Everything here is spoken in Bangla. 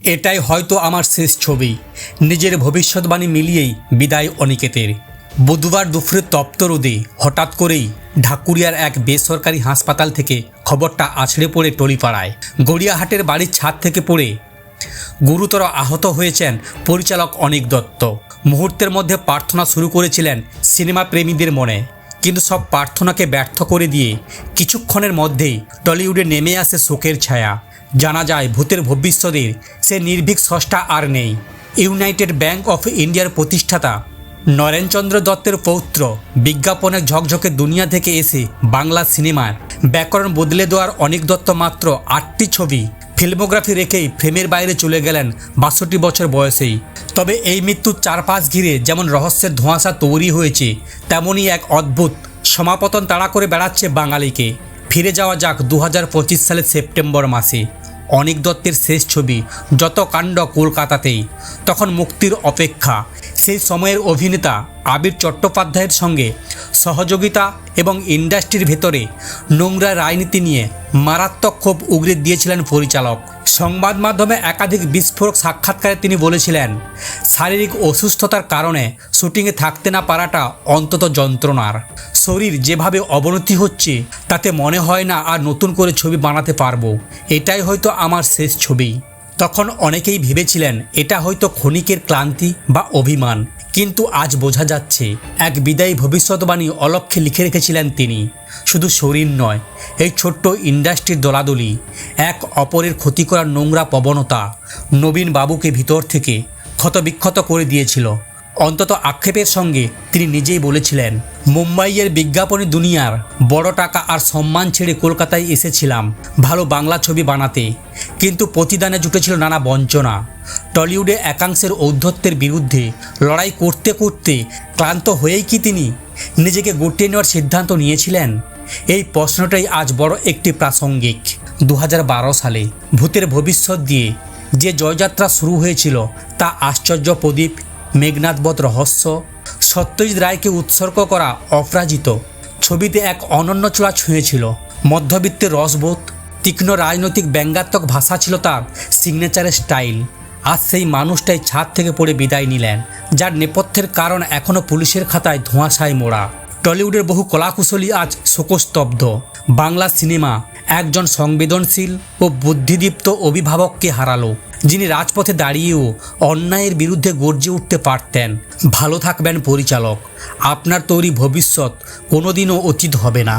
এটাই হয়তো আমার শেষ ছবি। নিজের ভবিষ্যৎবাণী মিলিয়েই বিদায় অনিকেতের। বুধবার দুপুরে তপ্ত রোদে হঠাৎ করেই ঢাকুরিয়ার এক বেসরকারি হাসপাতাল থেকে খবরটা আছড়ে পড়ে টলিপাড়ায়। গড়িয়াহাটের বাড়ির ছাদ থেকে পড়ে গুরুতর আহত হয়েছেন পরিচালক অনিক দত্ত। মুহূর্তের মধ্যে প্রার্থনা শুরু করেছিলেন সিনেমা প্রেমীদের মনে, কিন্তু সব প্রার্থনাকে ব্যর্থ করে দিয়ে কিছুক্ষণের মধ্যেই টলিউডে নেমে আসে শোকের ছায়া। জানা যায় ভূতের ভবিষ্যতের সে নির্ভীক স্রষ্টা আর নেই। ইউনাইটেড ব্যাংক অফ ইন্ডিয়ার প্রতিষ্ঠাতা নরেনচন্দ্র দত্তের পৌত্র। বিজ্ঞাপনের ঝকঝকে দুনিয়া থেকে এসে বাংলা সিনেমার ব্যাকরণ বদলে দেওয়ার অনিক দত্ত মাত্র 8টি ছবি ফিল্মোগ্রাফি রেখেই ফ্রেমের বাইরে চলে গেলেন 62 বছর বয়সেই। তবে এই মৃত্যুর চারপাশ ঘিরে যেমন রহস্যের ধোঁয়াশা তৈরি হয়েছে, তেমনই এক অদ্ভুত সমাপতন তাড়া করে বেড়াচ্ছে বাঙালিকে। ফিরে যাওয়া যাক 2025 সালের সেপ্টেম্বর মাসে। অনিক দত্তের শেষ ছবি যত কাণ্ড কলকাতাতেই তখন মুক্তির অপেক্ষা। সেই সময়ের অভিনেতা আবির চট্টোপাধ্যায়ের সঙ্গে সহযোগিতা এবং ইন্ডাস্ট্রির ভেতরে নোংরা রাজনীতি নিয়ে মারাত্মক ক্ষোভ উগরে দিয়েছিলেন পরিচালক। সংবাদ মাধ্যমে একাধিক বিস্ফোরক সাক্ষাৎকারে তিনি বলেছিলেন, শারীরিক অসুস্থতার কারণে শুটিংয়ে থাকতে না পারাটা অন্তত যন্ত্রণার। শরীর যেভাবে অবনতি হচ্ছে তাতে মনে হয় না আর নতুন করে ছবি বানাতে পারবো। এটাই হয়তো আমার শেষ ছবি। তখন অনেকেই ভেবেছিলেন এটা হয়তো ক্ষণিকের ক্লান্তি বা অভিমান, কিন্তু আজ বোঝা যাচ্ছে এক বিদায়ী ভবিষ্যৎবাণী অলক্ষ্যে লিখে রেখেছিলেন তিনি। শুধু শরীর নয়, এই ছোট্ট ইন্ডাস্ট্রির দলাদলি, এক অপরের ক্ষতি করার নোংরা প্রবণতা নবীন বাবুকে ভিতর থেকে ক্ষতবিক্ষত করে দিয়েছিল। অন্তত আক্ষেপের সঙ্গে তিনি নিজেই বলেছিলেন, মুম্বাইয়ের বিজ্ঞাপনী দুনিয়ার বড় টাকা আর সম্মান ছেড়ে কলকাতায় এসেছিলাম ভালো বাংলা ছবি বানাতে, কিন্তু প্রতিদানে জুটেছিল নানা বঞ্চনা। টলিউডে একাংশের ঔদ্ধত্যের বিরুদ্ধে লড়াই করতে করতে ক্লান্ত হয়েই কি তিনি নিজেকে গুটিয়ে নেওয়ার সিদ্ধান্ত নিয়েছিলেন? এই প্রশ্নটাই আজ বড় একটি প্রাসঙ্গিক। 2012 সালে ভূতের ভবিষ্যৎ দিয়ে যে জয়যাত্রা শুরু হয়েছিল তা আশ্চর্য প্রদীপ, মেঘনাথবধ রহস্য, সত্যজিৎ রায়কে উৎসর্গ করা অপরাজিত ছবিতে এক অনন্য ছোঁয়া ছুঁয়েছিল। মধ্যবিত্তের রসবোধ, তীক্ষ্ণ রাজনৈতিক ব্যঙ্গাত্মক ভাষা ছিল তার সিগনেচারের স্টাইল। আজ সেই মানুষটাই ছাদ থেকে পড়ে বিদায় নিলেন, যার নেপথ্যের কারণ এখনও পুলিশের খাতায় ধোঁয়াশায় মোড়া। টলিউডের বহু কলাকুশলী আজ শোকস্তব্ধ। বাংলা সিনেমা একজন সংবেদনশীল ও বুদ্ধিদীপ্ত অভিভাবককে হারালো, যিনি রাজপথে দাঁড়িয়েও অন্যায়ের বিরুদ্ধে গর্জে উঠতে পারতেন। ভালো থাকবেন পরিচালক, আপনার তৈরি ভবিষ্যৎ কোনোদিনও উচিত হবে না।